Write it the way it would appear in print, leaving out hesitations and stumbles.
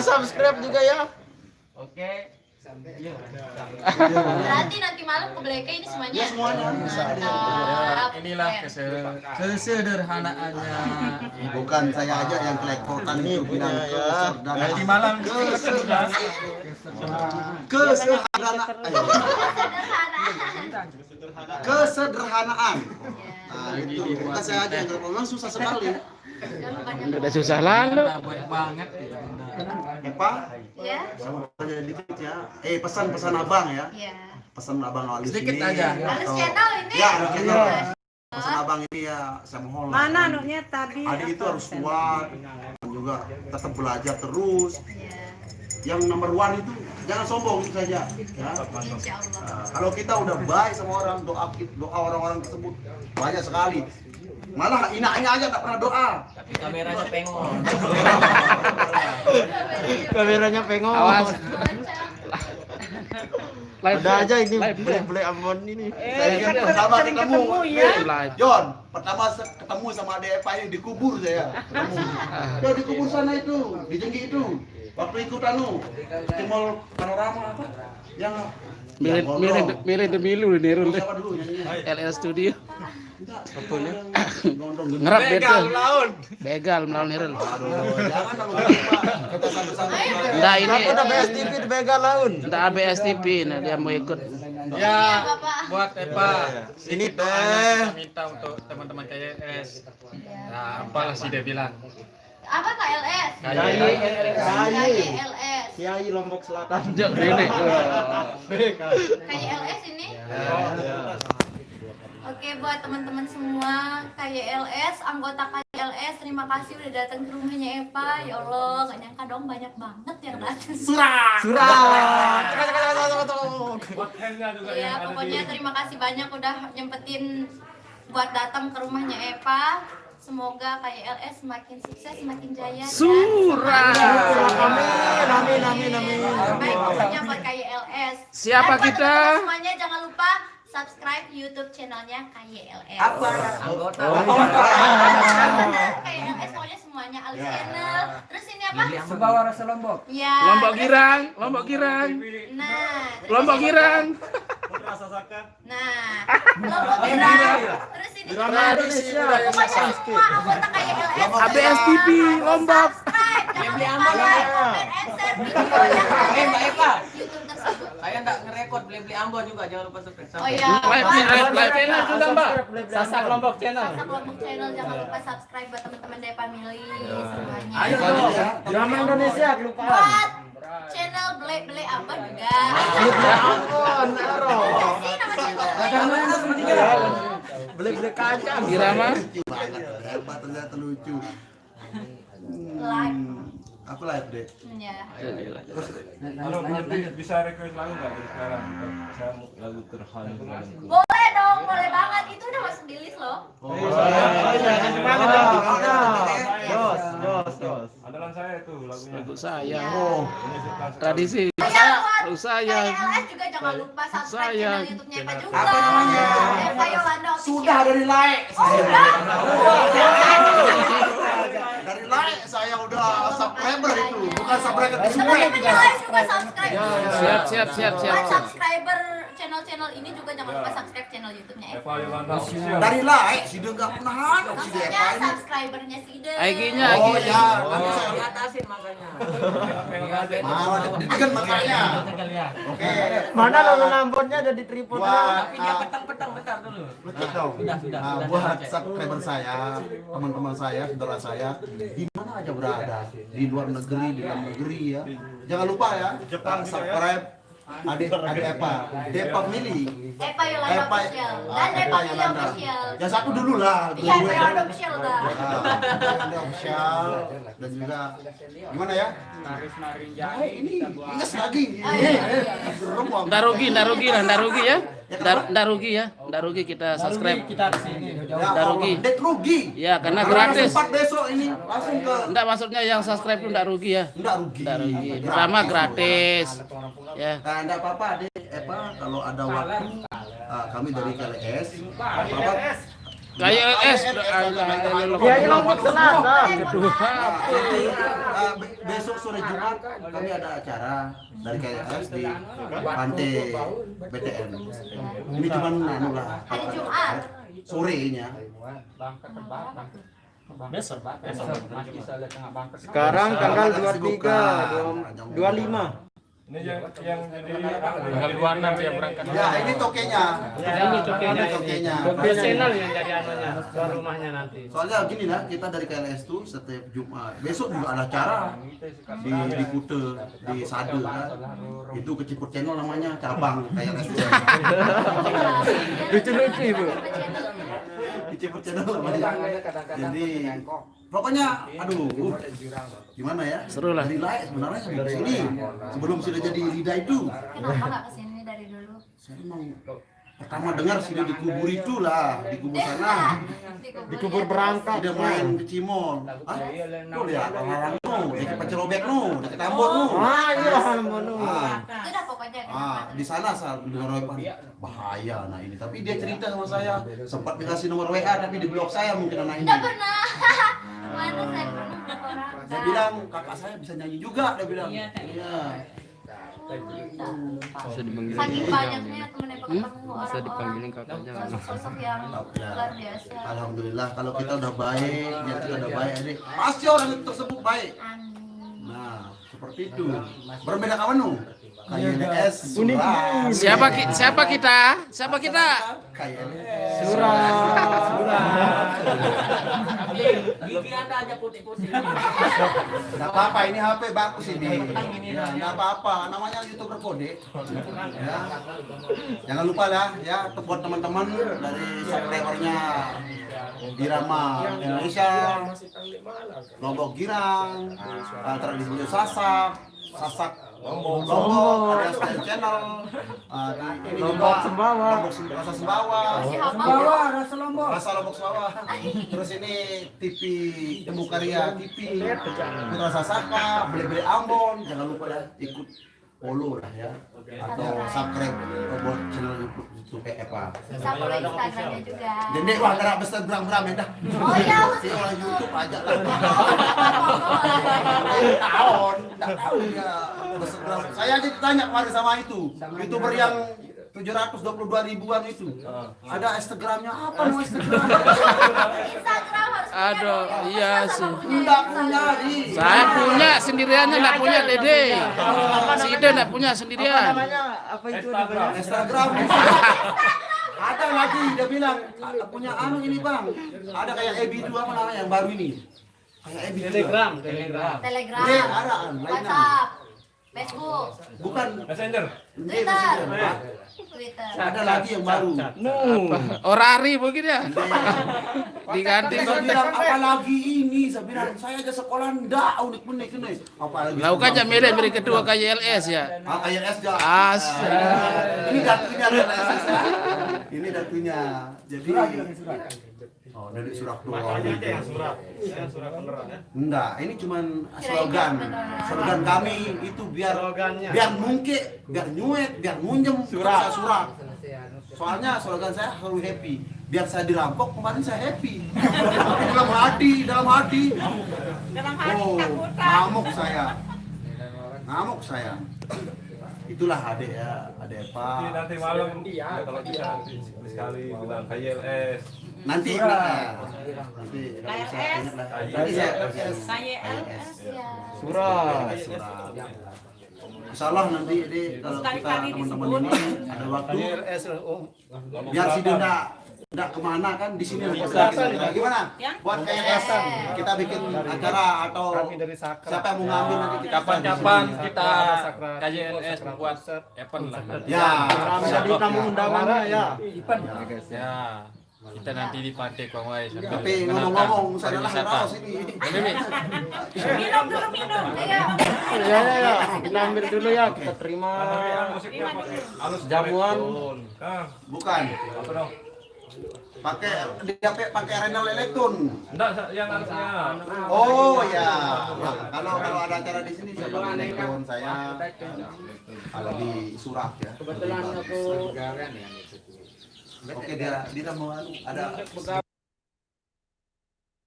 Subscribe juga ya. Oke. Berarti nanti malam ke Bleke ini semuanya. Ya semuanya. Mantap. Inilah kesederhanaannya. Bukan saya aja yang kelepotan itu bilang Nanti malam kesederhanaan. Kesederhanaan. Nah, itu bukan saya aja yang kelepotan, susah sekali. Udah susah lalu. banyak banget. Pak, Ya. sama aja dikit ya. Pesan-pesan abang ya. Iya. Pesan abang Alis Sedikit ini. aja. Harus channel ini. Ya, channel. Pesan abang ini ya, saya mohon. Mana anaknya tadi? Adik itu harus kuat, dan juga tetap belajar terus. Iya. Yang nomor one itu jangan sombong itu saja. Ya. Insya Allah. Nah, kalau kita udah baik sama orang, doa orang-orang tersebut banyak sekali. Malah inaknya aja nggak pernah doa. Tapi kameranya pengong. Kameranya pengong. Awas. Ada aja ini live. beli Ambon ini. Saya Saya kan pertama sering ketemu, ketemu, ya. Live. Jon, pertama ketemu sama Ade Eva ini dikubur saya. Ya dikubur sana itu, di Jenggi itu. Waktu ikut Timol Panorama apa? Yang Mirip demilu Nirul deh. siapa dulu nyanyinya? LL Studio. Apanya? Ngerap Begal betul. laun. Begal melawan Nirul. Aduh, jangan terlalu Pak. Kita sama-sama. Nah ini Udah BSTV di Begal Laun. udah ABS TV, nah dia mau ikut. Ya, Bapak. buat Eva. Ini Doanya teh. kita minta untuk teman-teman KYS. Nah, apalah sih dia bilang. Apa KLS? KYLS. Kiai Lombok Selatan. Ini. KYLS ini. Oke, buat teman-teman semua KYLS, anggota KYLS, terima kasih udah datang ke rumahnya Eva. Ya Allah, gak nyangka dong banyak banget yang datang. Surat. Iya, pokoknya terima kasih banyak udah nyempetin buat datang ke rumahnya Eva. Semoga KYLS semakin sukses, semakin jaya. Surah. Amin. Baik, pokoknya buat KYLS. Siapa Dan buat kita? teman-teman semuanya jangan lupa subscribe YouTube channelnya KYLS. Apa? Anggota. KYLS pokoknya semuanya Alis Channel. Terus ini apa? Sebawa rasa Lombok. Ya. Lombok Girang, Lombok Girang. Nah, terus Lombok ini- Girang. Nah, Lombok Girang. Terus ini pokoknya semua anggota KYLS. ABS TV Lombok. Subscribe, jangan lupa like, comment, and share videonya. Mbak Eva. YouTube tersebut. Saya enggak ngerekord beli-beli Ambon juga, jangan lupa subscribe. Oh iya. Live channel juga Mbak. Sasak Lombok channel. Sasak Lombok Channel, jangan lupa subscribe buat teman-teman dari family semuanya. Ayo dong. Drama Indonesia kelupaan. Buat channel beli apa juga. Ampun, Ero. Sih nama channelnya. Beli kaca. Irama. Lucu banget. Hebat ternyata lucu. Like. Aku live deh. Ya. Halo, bisa request lagu nggak dari sekarang? Saya mau lagu terharu malamku. Boleh dong, boleh banget. Itu udah masuk di list loh. Jos. Andalan saya itu lagunya. Lagu saya. Oh, Ini suka sekali. Tradisi. Oh ya, buat Lagu saya. KYLS juga jangan lupa subscribe Saya. channel YouTube-nya Eva juga. Apa namanya? Eva Yolanda Official. sudah dari like. Sudah. Dari like saya udah subscriber itu, bukan subscriber di Teman-teman yang lain juga subscribe. Siap. Buat subscriber channel-channel ini juga jangan lupa subscribe channel YouTube-nya Eva. Eva Yolanda Official. Dari like, sudah nggak pernah ada si Maksudnya Eva ini. subscribernya Sida. IG-nya, Oh ya, nanti Oh, saya diatasin makanya. mau deg-degan makanya. Oke. Mana lalu lampunya ada di tripod? Buat Tapi dia petang-petang bentar dulu. Betul dong. Nah, buat subscriber saya, teman-teman saya, saudara saya, di mana aja berada, di luar negeri, di dalam negeri ya. Jangan lupa ya, subscribe adik Eva, Depa Mili, Eva Yolanda Official dan Depa Mili Official. Ya satu dulu lah. Iya, Eva Yolanda Official udah. Yolanda Official dan juga gimana ya? Ini ingat lagi. Beruang. Nggak rugi kita subscribe. Nggak rugi. Dek rugi. Ya, karena Kalau gratis. sempat besok ini langsung ke. Enggak, maksudnya yang subscribe itu enggak rugi ya. Enggak rugi. Enggak rugi. Pertama gratis. Ya. Nah, enggak apa-apa deh, Eva, kalau ada waktu kami dari KLS, apa KYLS. Dia ini Lombok Selatan. Jadi besok sore Jumat kami ada acara dari KYLS di Pantai BTN. Ini cuma anu lah. Hari Jumat. Sorenya. Sekarang tanggal 23, 25. Ini yang jadi Tanggal 26 ya berangkat. Ya, ini tokenya. Ini tokenya. Tokenya. Channel yang jadi anunya, tuan rumahnya nanti. Soalnya gini lah, kita dari KLS tuh setiap Jumat. Besok juga ada acara di Kute, di Sade kan. Itu Keciput Channel namanya, cabang KLS. Lucu-lucu Ibu. Keciput Channel namanya. Jadi pokoknya aduh, gimana ya? Seru lah. Relay sebenarnya di sini sebelum sudah jadi Rida itu. Kenapa nggak kesini dari dulu? Saya emang pertama dengar sudah dikubur itu lah, dikubur sana. Dikubur berangkat. Tidak main ke Cimol. Ah, tuh lihat orang no, dekat Pacerobek no, dekat Ambon no. Ah, iya Manu. Itu dah pokoknya. Di sana saat dengar bahaya nah ini. Tapi dia cerita sama saya, sempat dikasih nomor WA tapi di blok saya mungkin anak ini. Tidak pernah. Mana saya pernah orang. Dia bilang kakak saya bisa nyanyi juga, dia bilang. Iya. Saking banyaknya temen yang ketemu orang-orang kakaknya. sosok yang luar biasa. Alhamdulillah kalau kita udah baik, niatnya udah baik, adik, pasti orang tersebut baik. Amin. Nah, seperti itu. Berbeda kawan nu. KYLS Unik. Siapa kita? Siapa kita? KYLS Gigi Anda aja putih-putih. Nggak apa-apa, ini HP bagus ini. Ya, nggak apa-apa, namanya YouTuber kode. Ya. Jangan lupa lah, ya, buat teman-teman dari subscribernya Irama Indonesia, Lombok Girang, Tradisi Sasak, Lombok, ada Style Channel, ini juga Lombok Sembawa, Rasa Lombok. Rasa Lombok Sembawa. Terus ini TV Temu Karya TV, Putra Sasaka, Beli-Beli Ambon. Jangan lupa ya ikut follow lah ya, atau subscribe buat channel YouTube apa. Bisa follow Instagramnya juga. Dendek wah gerak besar beram-beram ya dah. Oh iya, Si orang YouTube aja lah. Tahun, tahu ya. Besar. Saya aja ditanya kemarin sama itu, YouTuber yang 722 ribuan itu. Ada Instagramnya apa nama Instagram? Instagram harus Aduh, iya sih. Enggak punya di. Saya punya sendiriannya, enggak punya Dede. Si Ide enggak punya sendirian. Apa itu? Instagram. Ada lagi dia bilang punya anu ini bang. Ada kayak Ebi2 apa namanya yang baru ini. Kayak Ebi2. Telegram. Telegram, Ada lainnya. WhatsApp, Facebook, Bukan Messenger. Twitter. Ada lagi yang baru. Orari mungkin ya. Diganti. Saya bilang apalagi ini, saya bilang saya aja sekolah ndak unik-unik ini. Apalagi. Lakukan aja milih kedua KYLS ya. KYLS dah. Ini datunya KYLS. Ini datunya. Jadi oh, dari surat doang. Enggak, ini cuman slogan. Slogan kami itu biar mungkin, biar nyuek, biar munjem surat. Soalnya slogan saya selalu happy. Biar saya dirampok kemarin saya happy. Tapi dalam hati. Oh, ngamuk saya. Itulah adek ya, adek Pak. Jadi nanti malam kalau bisa nanti sekali bilang KYLS. Nanti Surah. Insyaallah nanti kalau kita teman-teman ini ada waktu biar si Dinda enggak kemana kan di sini gimana buat KYLS kita bikin acara atau siapa yang mau ngambil nanti kita Kapan-kapan kita KYLS buat event lah. ya Jadi tamu undangannya ya. Ya. Kita nanti di Pantai Kuangwai tapi ngomong-ngomong saya adalah raos ini Minum dulu minum. Ya. Kita ambil dulu ya. Kita terima jamuan. bukan Apa dong? pakai renal elektron. Enggak, yang harusnya. Oh ya, kalau ada acara di sini saya bawa telepon saya, kalau di Surak ya. Kebetulan aku Oke dia mau ada